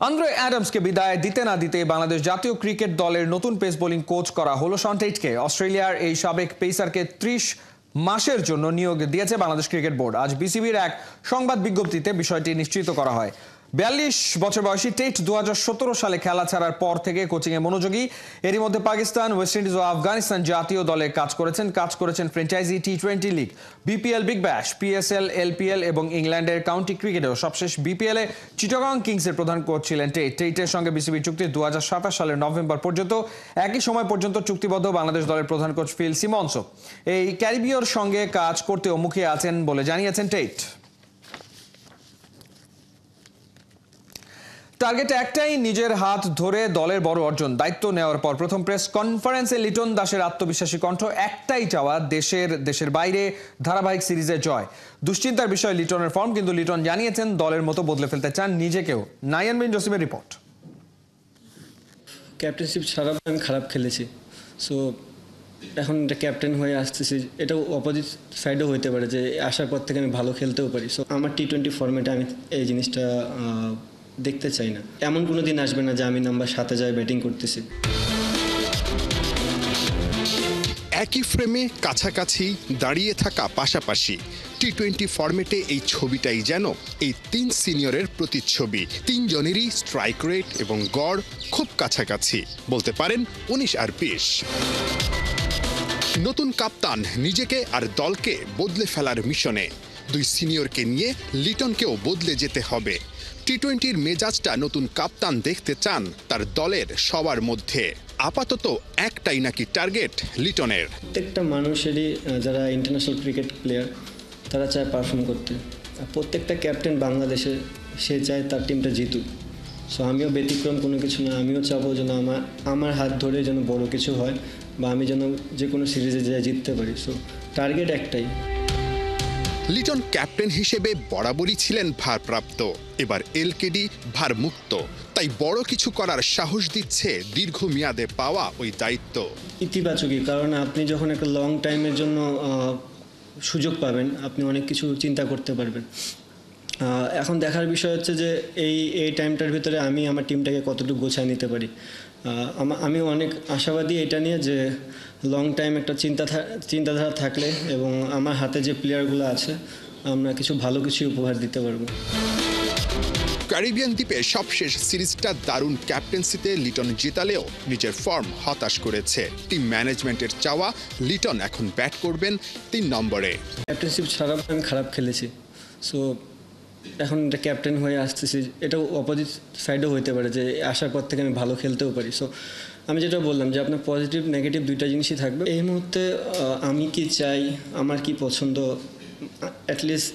Andre অ্যাডামসকে বিদায় দিতে না দিতে বাংলাদেশ জাতীয় ক্রিকেট দলের নতুন পেস বোলিং কোচ করা হলো শন টেইটকে। অস্ট্রেলিয়ার এই সাবেক পেসারকে 30 মাসের জন্য নিয়োগ দিয়েছে বাংলাদেশ ক্রিকেট বোর্ড। আজ বিসিবির এক সংবাদ বিজ্ঞপ্তিতে বিষয়টি নিশ্চিত করা হয়। 42 বছর বয়সী টেইট 2017 সালে খেলা ছাড়ার পর থেকে কোচিংয়ে মনোযোগী। এরই মধ্যে পাকিস্তান, ওয়েস্ট ইন্ডিজ ও আফগানিস্তান জাতীয় দলে কাজ করেছেন franchise T20 league, BPL, Big Bash, PSL, LPL এবং ইংল্যান্ডের কাউন্টি ক্রিকেটেও। সবশেষ বিপিএল এ চিটাগং কিংসের প্রধান কোচ ছিলেন টেইট। টেইটের সঙ্গে বিসিবি চুক্তি 2027 সালের নভেম্বর পর্যন্ত। একই সময় পর্যন্ত চুক্তিবদ্ধ বাংলাদেশ দলের প্রধান কোচ ফিল সিমন্সও। এই ক্যারিবীয়র সঙ্গে কাজ করতেও মুখিয়ে আছেন বলে জানিয়েছেন টেইট। টার্গেট একটাই, নিজের হাত ধরে দলের বড় অর্জন। দায়িত্ব নেওয়ার পর প্রথম প্রেস কনফারেন্সে লিটন দাসের আত্মবিশ্বাসী কণ্ঠ, একটাই চাওয়া, দেশের বাইরে ধারাবাহিক সিরিজে জয়। দুশ্চিন্তার বিষয় লিটনের ফর্ম, কিন্তু লিটন জানিয়েছেন দলের মতো বদলে ফেলতে চান নিজেকেও। নাইয়ান বিন জসিমের রিপোর্ট। ক্যাপ্টেনশিপ ছাড়া আমি খারাপ খেলেছি, সো এখন এটা ক্যাপ্টেন হয়ে আসতেছি, এটাও অপোজিট সাইডও হইতে পারে যে আসার পর থেকে আমি ভালো খেলতেও পারি। সো আমার টি20 ফর্মেটে আমি এই জিনিসটা দেখতে চাই না। এমন কোনো দিন আসবে না যে আমি নাম্বার 7-এ যাই ব্যাটিং করতেছি। একই ফ্রেমে কাছাকাছি দাঁড়িয়ে থাকা পাশাপাশি টি20 ফরম্যাটে এই ছবিটাই যেন এই 3 সিনিয়রের প্রতিচ্ছবি। 3 জনেরই স্ট্রাইক রেট এবং গড় খুব কাছাকাছি, বলতে পারেন 19 আর 20। নতুন কাপ্তান নিজেকে আর দলকে বদলে ফেলার মিশনে। 2 সিনিয়রকে নিয়ে লিটনকেও বদলে যেতে হবে। টি20-র মেজাজটা নতুন কাপ্তান দেখতে চান তার দলের সবার মধ্যে। আপাতত একটাই নাকি টার্গেট লিটনের। প্রত্যেকটা মানুষেরই, যারা ইন্টারন্যাশনাল ক্রিকেট প্লেয়ার, তারা চায় পারফর্ম করতে। প্রত্যেকটা ক্যাপ্টেন বাংলাদেশে সে চায় তার টিমটা জিতুক। সো আমিও ব্যতিক্রম কোনো কিছু না। আমিও চাবো যেন আমার হাত ধরে যেন বড় কিছু হয়, বা আমি যেন যে কোনো সিরিজে যাই জিততে পারি। সো টার্গেট একটাই। লিটন ক্যাপ্টেন হিসেবে বরাবরই ছিলেন ভারপ্রাপ্ত, এবার এলকেডি ভারমুক্ত। তাই বড় কিছু করার সাহস দিচ্ছে দীর্ঘমেয়াদে পাওয়া ওই দায়িত্ব। ইতিবাচকই, কারণ আপনি যখন একটা লং টাইমের জন্য সুযোগ পাবেন, আপনি অনেক কিছু চিন্তা করতে পারবেন। এখন দেখার বিষয় হচ্ছে যে এই টাইমটার ভিতরে আমি আমার টিমটাকে কতটুকু গোছায় নিতে পারি। আমি অনেক আশাবাদী এটা নিয়ে যে লং টাইম একটা চিন্তাধারা থাকলে এবং আমার হাতে যে প্লেয়ারগুলো আছে, আমরা ভালো কিছু উপহার দিতে পারবো। ক্যারিবিয়ান দ্বীপে সবশেষ সিরিজটা দারুণ ক্যাপ্টেন্সিতে লিটন জেতালেও নিজের ফর্ম হতাশ করেছে। টিম ম্যানেজমেন্টের চাওয়া লিটন এখন ব্যাট করবেন 3 নম্বরে। ক্যাপ্টেনশিপ ছাড়া আমি খারাপ খেলেছি, সো এখন এটা ক্যাপ্টেন হয়ে আসতেছি, এটাও অপোজিট সাইডও হইতে পারে যে আসার পর থেকে আমি ভালো খেলতেও পারি। সো আমি যেটা বললাম যে আপনার পজিটিভ নেগেটিভ দুইটা জিনিসই থাকবে। এই মুহূর্তে আমি কি চাই, আমার কি পছন্দ, অ্যাটলিস্ট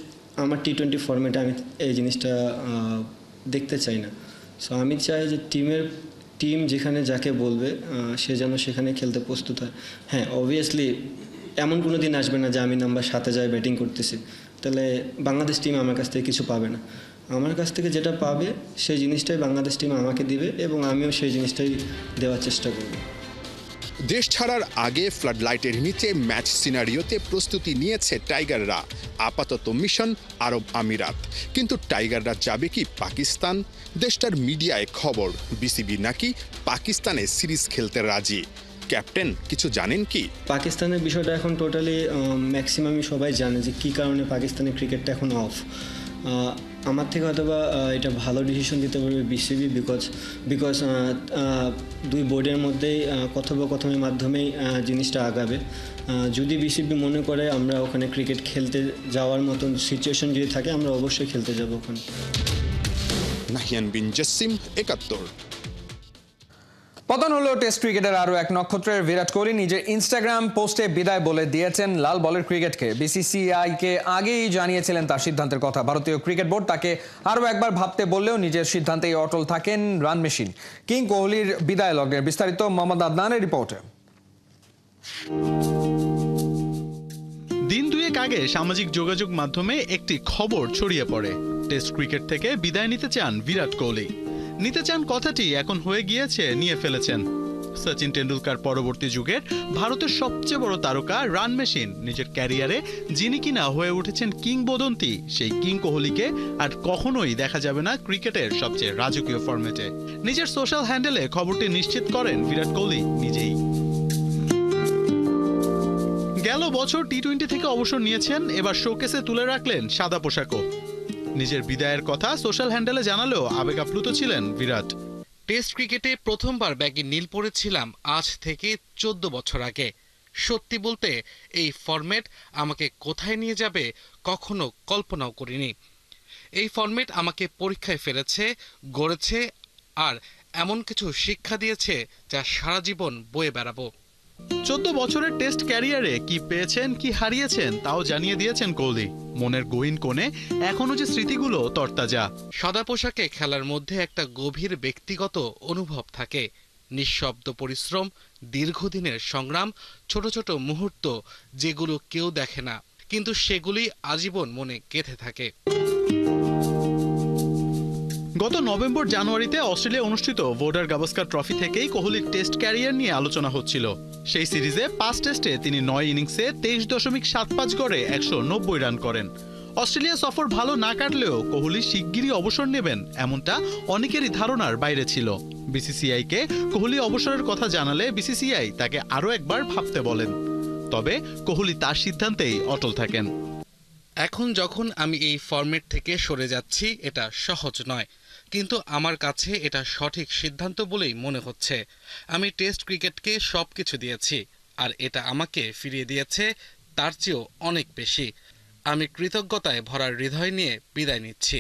আমার টি20 ফর্মেটে আমি এই জিনিসটা দেখতে চাই না। সো আমি চাই যে টিম যেখানে যাকে বলবে সে যেন সেখানে খেলতে প্রস্তুত হয়। হ্যাঁ, অবভিয়াসলি এমন কোনো দিন আসবে না যে আমি নাম্বার 7-এ যাই ব্যাটিং করতেছি, তাহলে বাংলাদেশ টিম আমার কাছ থেকে কিছু পাবে না। আমার কাছ থেকে যেটা পাবে সেই জিনিসটাই বাংলাদেশ টিম আমাকে দিবে, এবং আমিও সেই জিনিসটাই দেওয়ার চেষ্টা করব। দেশ ছাড়ার আগে ফ্লাড লাইটের নিচে ম্যাচ সিনারিওতে প্রস্তুতি নিয়েছে টাইগাররা। আপাতত মিশন আরব আমিরাত। কিন্তু টাইগাররা যাবে কি পাকিস্তান? দেশটার মিডিয়ায় খবর বিসিবি নাকি পাকিস্তানে সিরিজ খেলতে রাজি। ক্যাপ্টেন কিছু জানেন কি? পাকিস্তানের বিষয়টা এখন টোটালি ম্যাক্সিমামই সবাই জানে যে কী কারণে পাকিস্তানের ক্রিকেটটা এখন অফ। আমার থেকে হয়তো বা এটা ভালো ডিসিশন দিতে পারবে বিসিবি, বিকজ 2 বোর্ডের মধ্যেই কথোপকথনের মাধ্যমেই জিনিসটা আগাবে। যদি বিসিবি মনে করে আমরা ওখানে ক্রিকেট খেলতে যাওয়ার মতন সিচুয়েশন যদি থাকে, আমরা অবশ্যই খেলতে যাব ওখানে। নাহিয়ান বিন জসিম, 71। পতন হলো টেস্ট ক্রিকেটের আরো এক নক্ষত্রের। বিরাট কোহলি নিজের ইনস্টাগ্রাম পোস্টে বিদায় বলে দিয়েছেন লাল বলের ক্রিকেটকে। বিসিসিআইকে আগেই জানিয়েছিলেন তার সিদ্ধান্তের কথা। ভারতীয় ক্রিকেট বোর্ড তাকে আরো একবার ভাবতে বললেও নিজের সিদ্ধান্তেই অটল থাকেন রান মেশিন। কিং কোহলির বিদায় লগ্নের বিস্তারিত মোহাম্মদ আদনানের রিপোর্টে। দিন দুয়েক আগে সামাজিক যোগাযোগ মাধ্যমে একটি খবর ছড়িয়ে পড়ে, টেস্ট ক্রিকেট থেকে বিদায় নিতে চান বিরাট কোহলি। নিতে চান কথাটি এখন হয়ে গিয়েছে নিয়ে ফেলেছেন। সচিন টেন্ডুলকার পরবর্তী যুগের ভারতের সবচেয়ে বড় তারকা রান মেশিন নিজের ক্যারিয়ারে যিনি কিনা হয়ে উঠেছেন কিংবদন্তি, সেই কিং কোহলিকে আর কখনোই দেখা যাবে না ক্রিকেটের সবচেয়ে রাজকীয় ফরম্যাটে। নিজের সোশ্যাল হ্যান্ডেলে খবরটি নিশ্চিত করেন বিরাট কোহলি নিজেই। গেল বছর টি-20 থেকে অবসর নিয়েছেন, এবার শোকেসে তুলে রাখলেন সাদা পোশাকও। নিজের বিদায়ের কথা সোশ্যাল হ্যান্ডেলে জানালেও আবেগ আপ্লুত ছিলেন বিরাট। টেস্ট ক্রিকেটে প্রথমবার ব্যাগে নীল পড়েছিলাম আজ থেকে 14 বছর আগে। সত্যি বলতে এই ফরম্যাট আমাকে কোথায় নিয়ে যাবে কখনো কল্পনাও করিনি। এই ফরম্যাট আমাকে পরীক্ষায় ফেলেছে, গড়েছে আর এমন কিছু শিক্ষা দিয়েছে যা সারা জীবন বয়ে বেড়াবো। 14 বছরের টেস্ট ক্যারিয়ারে কি পেয়েছেন কি হারিয়েছেন তাও জানিয়ে দিয়েছেন কোহলি। মনের গহীন কোণে এখনো যে স্মৃতিগুলো তরতাজা। সাদা পোশাকে খেলার মধ্যে একটা গভীর ব্যক্তিগত অনুভব থাকে। নিঃশব্দ পরিশ্রম, দীর্ঘদিনের সংগ্রাম, ছোট ছোট মুহূর্ত যেগুলো কেউ দেখে না, কিন্তু সেগুলি আজীবন মনে গেঁথে থাকে। গত নভেম্বর জানুয়ারিতে অস্ট্রেলিয়া অনুষ্ঠিত ভোডার গাভাস্কার ট্রফি থেকেই কোহলির টেস্ট ক্যারিয়ার নিয়ে আলোচনা হচ্ছিল। সেই সিরিজে 5 টেস্টে তিনি 9 ইনিংসে 23.75 গড়ে 190 রান করেন। অস্ট্রেলিয়া সফর ভালো না কাটলেও কোহলি শিগগিরই অবসর নেবেন এমনটা অনেকেরই ধারণার বাইরে ছিল। বিসিসিআইকে কোহলি অবসরের কথা জানালে বিসিসিআই তাকে আরও একবার ভাবতে বলেন। তবে কোহলি তার সিদ্ধান্তেই অটল থাকেন। এখন যখন আমি এই ফরম্যাট থেকে সরে যাচ্ছি, এটা সহজ নয়, কিন্তু আমার কাছে এটা সঠিক সিদ্ধান্ত বলেই মনে হচ্ছে। আমি টেস্ট ক্রিকেটকে সবকিছু দিয়েছি, আর এটা আমাকে ফিরিয়ে দিয়েছে তার চেয়েও অনেক বেশি। আমি কৃতজ্ঞতায় ভরা হৃদয় নিয়ে বিদায় নিচ্ছি।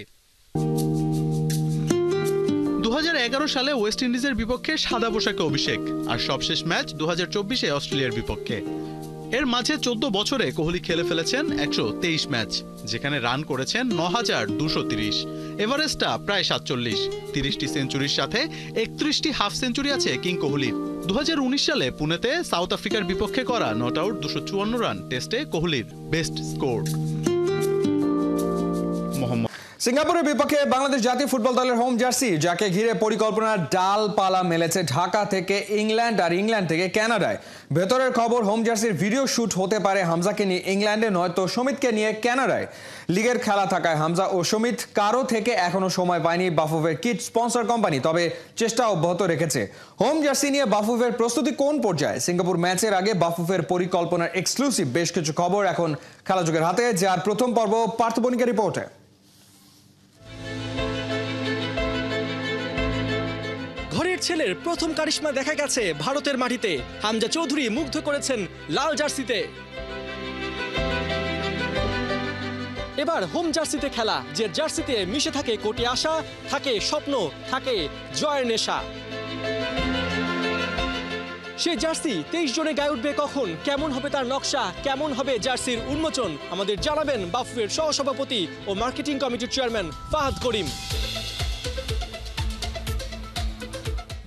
2011 সালে ওয়েস্ট ইন্ডিজের বিপক্ষে সাদা পোশাকে অভিষেক, আর সবশেষ ম্যাচ 2024-এ অস্ট্রেলিয়ার বিপক্ষে। এর মাঝে 14 বছরে কোহলি খেলে ফেলেছেন 123 ম্যাচ, যেখানে রান করেছেন 9230। এভারেস্টটা প্রায় 47। 30টি সেঞ্চুরির সাথে 31টি হাফ সেঞ্চুরি আছে কিং কোহলির। 2019 সালে পুনেতে সাউথ আফ্রিকার বিপক্ষে করা নট আউট 254 রান টেস্টে কোহলির বেস্ট স্কোর। সিঙ্গাপুরের বিপক্ষে বাংলাদেশ জাতীয় ফুটবল দলের হোম জার্সি, যাকে ঘিরে পরিকল্পনার ডালপালা মেলেছে ঢাকা থেকে ইংল্যান্ড আর ইংল্যান্ড থেকে কানাডায়। ভেতরের খবর, হোম জার্সির ভিডিও শুট হতে পারে হামজাকে নিয়ে ইংল্যান্ডে, নয়তো সমিতকে নিয়ে কানাডায়। লিগের খেলা থাকায় হামজা ও সমিত কারো থেকে এখনো সময় পায়নি বাফুফের কিট স্পন্সর কোম্পানি, তবে চেষ্টা অব্যাহত রেখেছে। হোম জার্সি নিয়ে বাফুফের প্রস্তুতি কোন পর্যায়ে? সিঙ্গাপুর ম্যাচের আগে বাফুফের পরিকল্পনার এক্সক্লুসিভ বেশ কিছু খবর এখন খেলাযোগের হাতে, যার প্রথম পর্ব পার্থ বণিকের রিপোর্টে। ঘরের ছেলের প্রথম কারিশমা দেখা গেছে ভারতের মাটিতে। হামজা চৌধুরী মুগ্ধ করেছেন লাল জার্সিতে। এবার হোম জার্সিতে খেলা, যে জার্সিতে মিশে থাকে কোটি আশা, থাকে স্বপ্ন, থাকে জয়ের নেশা। সে জার্সি 23 জনে গায়ে উঠবে কখন? কেমন হবে তার নকশা? কেমন হবে জার্সির উন্মোচন? আমাদের জানাবেন বাফুফের সহসভাপতি ও মার্কেটিং কমিটির চেয়ারম্যান ফাহাদ করিম।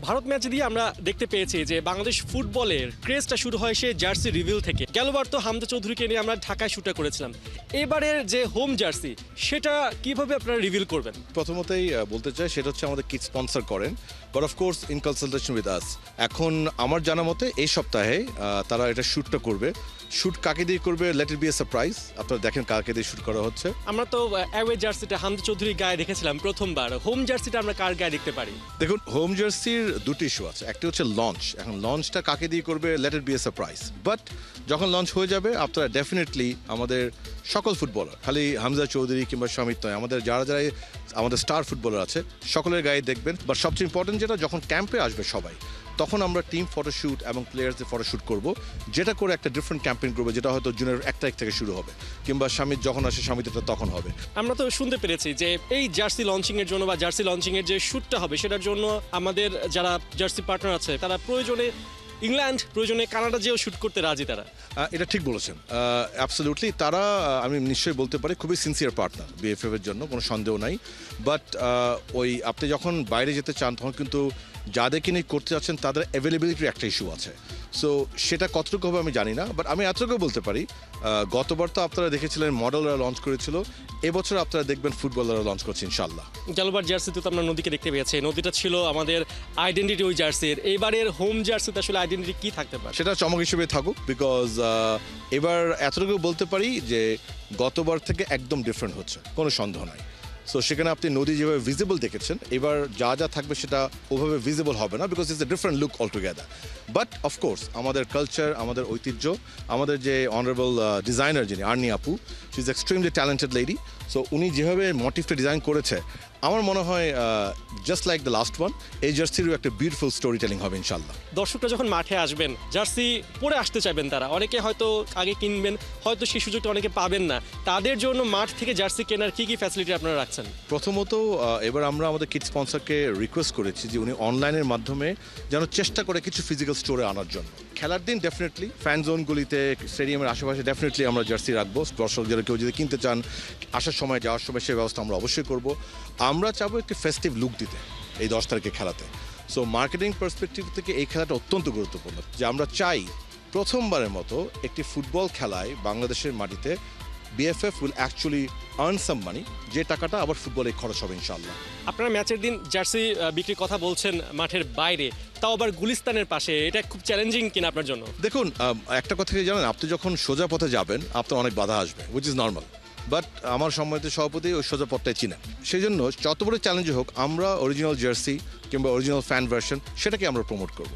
ভারত ম্যাচ দিয়ে আমরা দেখতে পেয়েছি যে বাংলাদেশ ফুটবলের ক্রেজটা শুরু হয় সে জার্সি রিভিল থেকে। গেলবার তো হামজা চৌধুরীকে নিয়ে আমরা ঢাকায় শুটে করেছিলাম। এবারের যে হোম জার্সি, সেটা কিভাবে আপনারা রিভিল করবেন? প্রথমতেই বলতে চাই সেটা হচ্ছে আমাদের কিট স্পন্সর করেন, but of course in consultation with us. এখন আমার জানা মতে এই সপ্তাহে তারা এটা শ্যুটটা করবে। শ্যুট কাকে দিয়ে করবে, let it B A surprise. আপনারা দেখেন কাকে দিয়ে শ্যুট করা হচ্ছে। আমরা তো অ্যাওয়ে জার্সিটা হামজা চৌধুরীর গায়ে দেখেছিলাম প্রথমবার। হোম জার্সিটা আমরা কার গায়ে দেখতে পারি? দেখুন, হোম জার্সির দুটি ইস্যু আছে। একটা হচ্ছে লঞ্চ। এখন লঞ্চটা কাকে দিয়ে করবে, let it B A surprise. But যখন লঞ্চ হয়ে যাবে, আপনারা ডেফিনেটলি আমাদের সকল ফুটবলার, খালি হামজা চৌধুরী কিংবা সমিত নয়, আমাদের যারা যারা আমাদের স্টার ফুটবলার আছে সকলের গায়ে দেখবেন। বাট সবচেয়ে ইম্পর্টেন্ট যেটা, যখন ক্যাম্পে আসবে সবাই, তখন আমরা টিম ফটোশ্যুট এবং প্লেয়ার্সদের ফটোশ্যুট করব, যেটা করে একটা ডিফারেন্ট ক্যাম্পেইন করবো, যেটা হয়তো জুনের 1 তারিখ থেকে শুরু হবে, কিংবা স্বামীর যখন আসে স্বামীটা তখন হবে। আমরা তো শুনতে পেরেছি যে এই জার্সি লঞ্চিং এর জন্য বা জার্সি লঞ্চিং এর যে শ্যুটটা হবে, সেটার জন্য আমাদের যারা জার্সি পার্টনার আছে তারা প্রয়োজনে ইংল্যান্ড, প্রয়োজনে কানাডা যেও শ্যুট করতে রাজি। তারা এটা ঠিক বলেছেন, অ্যাবসলিউটলি। তারা আমি নিশ্চয়ই বলতে পারি খুবই সিনসিয়ার পার্টনার বিএফএফ এর জন্য, কোনো সন্দেহ নাই। বাট ওই আপনি যখন বাইরে যেতে চান, তখন কিন্তু যাদেরকে নিয়ে করতে যাচ্ছেন তাদের অ্যাভেলেবিলিটির একটা ইস্যু আছে। সো সেটা কতটুকু হবে আমি জানি না, বাট আমি এতটুকু বলতে পারি গতবার তো আপনারা দেখেছিলেন মডেলরা লঞ্চ করেছিল, এবছর আপনারা দেখবেন ফুটবলাররা লঞ্চ করছে ইনশাল্লাহ। গেলবার জার্সিতে তো আমরা নদীকে দেখতে পেয়েছি, নদীটা ছিল আমাদের আইডেন্টিটি ওই জার্সির। এবারের হোম জার্সিতে আসলে আইডেন্টিটি কি থাকতে পারে? সেটা চমক হিসেবে থাকুক, বিকজ এবার এতটুকু বলতে পারি যে গতবার থেকে একদম ডিফারেন্ট হচ্ছে, কোনো সন্দেহ নাই। সো সেখানে আপনি নদী যেভাবে ভিজিবল দেখেছেন, এবার যা যা থাকবে সেটা ওভাবে ভিজিবল হবে না, because it's a different look all together. But of course আমাদের কালচার, আমাদের ঐতিহ্য, আমাদের যে অনারেবল ডিজাইনার যিনি আর্নি আপু, she is extremely talented lady. So উনি যেভাবে মোটিভটা ডিজাইন করেছে, আমার মনে হয় just like the last one, এই জার্সিরও একটা বিউটিফুল স্টোরি টেলিং হবে ইনশাল্লাহ। দর্শকরা যখন মাঠে আসবেন জার্সি পরে আসতে চাইবেন, তারা অনেকে হয়তো আগে কিনবেন, হয়তো সেই সুযোগটা অনেকে পাবেন না, তাদের জন্য মাঠ থেকে জার্সি কেনার কি কি ফ্যাসিলিটি আপনারা রাখছেন? প্রথমত এবার আমরা আমাদের কিড স্পন্সরকে রিকোয়েস্ট করেছি যে উনি অনলাইনের মাধ্যমে যেন চেষ্টা করে কিছু ফিজিক্যাল স্টোরে আনার জন্য। খেলার দিন ডেফিনেটলি ফ্যান জোনগুলিতে, স্টেডিয়ামের আশেপাশে ডেফিনেটলি আমরা জার্সি রাখবো। দর্শক যারা কেউ যদি কিনতে চান, আসার সময় যাওয়ার সময় সেই ব্যবস্থা আমরা অবশ্যই করব। আমরা চাবো একটি ফেস্টিভ লুক দিতে এই 10 তারিখে খেলাতে। সো মার্কেটিং পার্সপেক্টিভ থেকে এই খেলাটা অত্যন্ত গুরুত্বপূর্ণ, যে আমরা চাই প্রথমবারের মতো একটি ফুটবল খেলায় বাংলাদেশের মাটিতে বিএফএফ উইল অ্যাকচুয়ালি আর্ন সাম মানি, যে টাকাটা আবার ফুটবলে খরচ হবে ইনশাল্লাহ। আপনারা ম্যাচের দিন জার্সি বিক্রির কথা বলছেন মাঠের বাইরে, তাও আবার গুলিস্তানের পাশে, এটা খুব চ্যালেঞ্জিং কিনা আপনার জন্য? দেখুন, একটা কথা কি জানেন, আপনি যখন সোজা পথে যাবেন আপনার অনেক বাধা আসবে, উইচ ইজ নর্মাল। বাট আমার সম্মানিত সভাপতি ওই সোজা পথটাই চিনেন, সেই জন্য যত বড় চ্যালেঞ্জ হোক আমরা অরিজিনাল জার্সি কিংবা অরিজিনাল ফ্যান ভার্সন সেটাকে আমরা প্রমোট করব।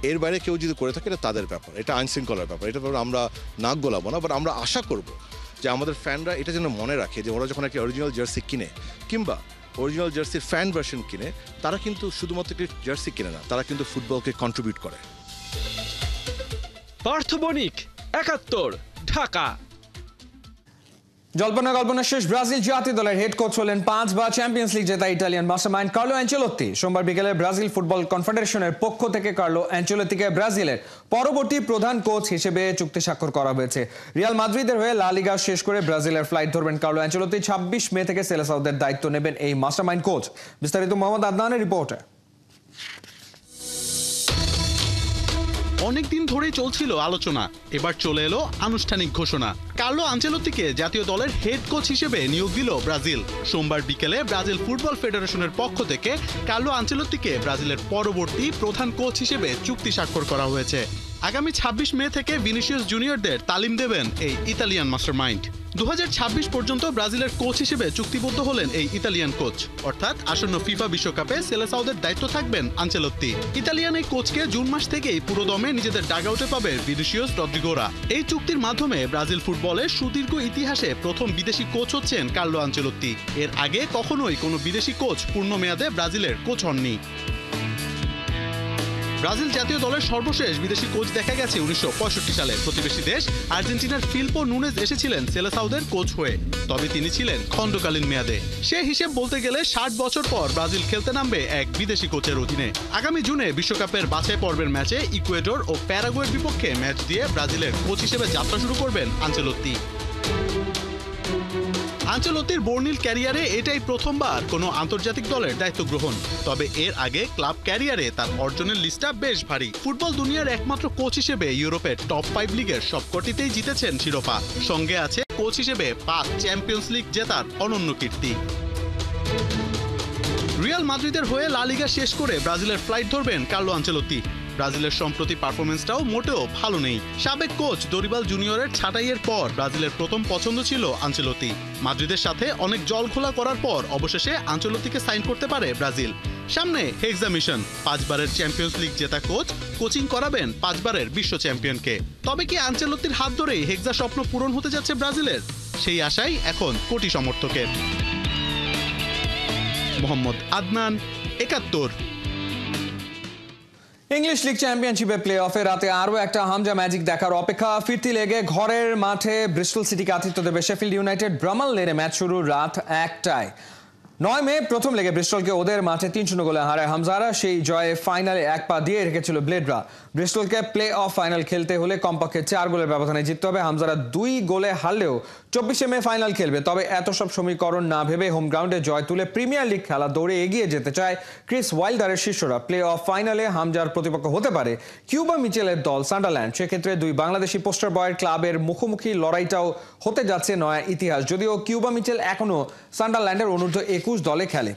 এর বাইরে কেউ যদি করে থাকে এটা তাদের ব্যাপার, এটা আইন শৃঙ্খলার ব্যাপার, এটা ব্যাপারে আমরা নাক গলাবো না। বাট আমরা আশা করব যে আমাদের ফ্যানরা এটা যেন মনে রাখে যে ওরা যখন একটা অরিজিনাল জার্সি কিনে কিংবা অরিজিনাল জার্সির ফ্যান ভার্সন কিনে, তারা কিন্তু শুধুমাত্র একটি জার্সি কিনে না, তারা কিন্তু ফুটবলকে কন্ট্রিবিউট করে। পার্থ বণিক, ৭১, ঢাকা। জল্পনা কল্পনা শেষ, ব্রাজিল জাতীয় দলের হেড কোচ হলেন 5 বার চ্যাম্পিয়ন্স লিগ জেতা ইটালিয়ান মাস্টারমাইন্ড কার্লো অ্যাঞ্চেলোত্তি। সোমবার বিকেলে ব্রাজিল ফুটবল কনফেডারেশনের পক্ষ থেকে কার্লো অ্যাঞ্চেলোত্তিকে ব্রাজিলের পরবর্তী প্রধান কোচ হিসেবে চুক্তি স্বাক্ষর করা হয়েছে। রিয়াল মাদ্রিদের হয়ে লা লিগা শেষ করে ব্রাজিলের ফ্লাইট ধরবেন কার্লো অ্যাঞ্চেলোত্তি। 26 মে থেকে সেলেসাওদের দায়িত্ব নেবেন এই মাস্টারমাইন্ড কোচ। বিস্তারিত মোহাম্মদ আদনানের রিপোর্টে। অনেকদিন ধরেই চলছিল আলোচনা, এবার চলে এলো আনুষ্ঠানিক ঘোষণা। কার্লো আনচেলোত্তিকে জাতীয় দলের হেড কোচ হিসেবে নিয়োগ দিল ব্রাজিল। সোমবার বিকেলে ব্রাজিল ফুটবল ফেডারেশনের পক্ষ থেকে কার্লো আনচেলোত্তিকে ব্রাজিলের পরবর্তী প্রধান কোচ হিসেবে চুক্তি স্বাক্ষর করা হয়েছে। আগামী 26 মে থেকে ভিনিসিয়াস জুনিয়রদের তালিম দেবেন এই ইতালিয়ান মাস্টারমাইন্ড। 2026 পর্যন্ত ব্রাজিলের কোচ হিসেবে চুক্তিবদ্ধ হলেন এই ইতালিয়ান কোচ, অর্থাৎ আসন্ন ফিফা বিশ্বকাপে সেলেসাওদের দায়িত্ব থাকবেন আনচেলোত্তি। ইতালিয়ান এই কোচকে জুন মাস থেকেই পুরোদমে নিজেদের ডাগআউটে পাবে ভিনিসিয়াস রদ্রিগোরা। এই চুক্তির মাধ্যমে ব্রাজিল ফুটবলের সুদীর্ঘ ইতিহাসে প্রথম বিদেশি কোচ হচ্ছেন কার্লো আনচেলোত্তি। এর আগে কখনোই কোনো বিদেশি কোচ পূর্ণ মেয়াদে ব্রাজিলের কোচ হননি। ব্রাজিল জাতীয় দলের সর্বশেষ বিদেশি কোচ দেখা গেছে 1965 সালে। প্রতিবেশী দেশ আর্জেন্টিনার ফিলিপো নুনেজ এসেছিলেন সেলেসাওদের কোচ হয়ে, তবে তিনি ছিলেন খণ্ডকালীন মেয়াদে। সে হিসেব বলতে গেলে 60 বছর পর ব্রাজিল খেলতে নামবে এক বিদেশি কোচের অধীনে। আগামী জুনে বিশ্বকাপের বাছাই পর্বের ম্যাচে ইকুয়েডর ও প্যারাগুয়ের বিপক্ষে ম্যাচ দিয়ে ব্রাজিলের কোচ হিসেবে যাত্রা শুরু করবেন আনচেলোত্তি। আনচেলোত্তির বর্ণিল ক্যারিয়ারে এটাই প্রথমবার কোনো আন্তর্জাতিক দলের দায়িত্ব গ্রহণ। তবে এর আগে ক্লাব ক্যারিয়ারে তার অর্জনের লিস্টটা বেশ ভারী। ফুটবল দুনিয়ার একমাত্র কোচ হিসেবে ইউরোপের টপ 5 লিগের সবকটিতেই জিতেছেন শিরোপা। সঙ্গে আছে কোচ হিসেবে 5 চ্যাম্পিয়ন্স লিগ জেতার অনন্য কীর্তি। রিয়াল মাদ্রিদের হয়ে লা লিগা শেষ করে ব্রাজিলের ফ্লাইট ধরবেন কার্লো আনচেলোত্তি। ব্রাজিলের সম্প্রতি পারফরমেন্সটাও মোটেও ভালো নেই। সাবেক কোচ দরিবাল জুনিয়রের ছাঁটাইয়ের পর ব্রাজিলের প্রথম পছন্দ ছিল আনচেলোত্তি। মাদ্রিদের সাথে অনেক জলঘোলা করার পর অবশেষে আনচেলোত্তিকে সাইন করতে পারে ব্রাজিল। সামনে হেক্সা মিশন, 5 বারের চ্যাম্পিয়ন্স লিগ জেতা কোচ কোচিং করাবেন 5 বারের বিশ্ব চ্যাম্পিয়নকে। তবে কি আনচেলোত্তির হাত ধরেই হেক্সা স্বপ্ন পূরণ হতে যাচ্ছে ব্রাজিলের? সেই আশাই এখন কোটি সমর্থকের। মোহাম্মদ আদনান, ৭১। ইংলিশ লিগ চ্যাম্পিয়নশিপে প্লে অফে রাতে আরও একটা হামজা ম্যাজিক দেখার অপেক্ষা। ফিরতি লেগে ঘরের মাঠে ব্রিস্টল সিটিকে আতিথ্য দেবে শেফিল্ড ইউনাইটেড। ব্রামাল লেনে ম্যাচ শুরু রাত 1টায়। 9 মে প্রথম লেগে ব্রিস্টলকে ওদের মাঠে 3-0 গোলে হারায় হামজারা। সেই জয়ে ফাইনালে এক পা দিয়ে রেখেছিল ব্লেডরা। ব্রিস্টলকে প্লে অফ ফাইনাল খেলতে হলে কমপক্ষে 4 গোলের ব্যবধানে জিততে হবে। হামজারা 2 গোলে হারলেও 24 মে ফাইনাল খেলবে। তবে এত সব সমীকরণ না ভেবে হোম গ্রাউন্ডে জয় তুলে প্রিমিয়ার লিগ খেলা দৌড়ে এগিয়ে যেতে চায় ক্রিস ওয়াইল্ডারের শিষ্যরা। প্লে অফ ফাইনালে হামজার প্রতিপক্ষ হতে পারে কিউবা মিচেলের দল সান্ডারল্যান্ড। সেক্ষেত্রে 2 বাংলাদেশি পোস্টার বয়ের ক্লাবের মুখোমুখি লড়াইটাও হতে যাচ্ছে নয়া ইতিহাস, যদিও কিউবা মিচেল এখনো সান্ডারল্যান্ডের অনূর্ধ্ব 21 দলে খেলে।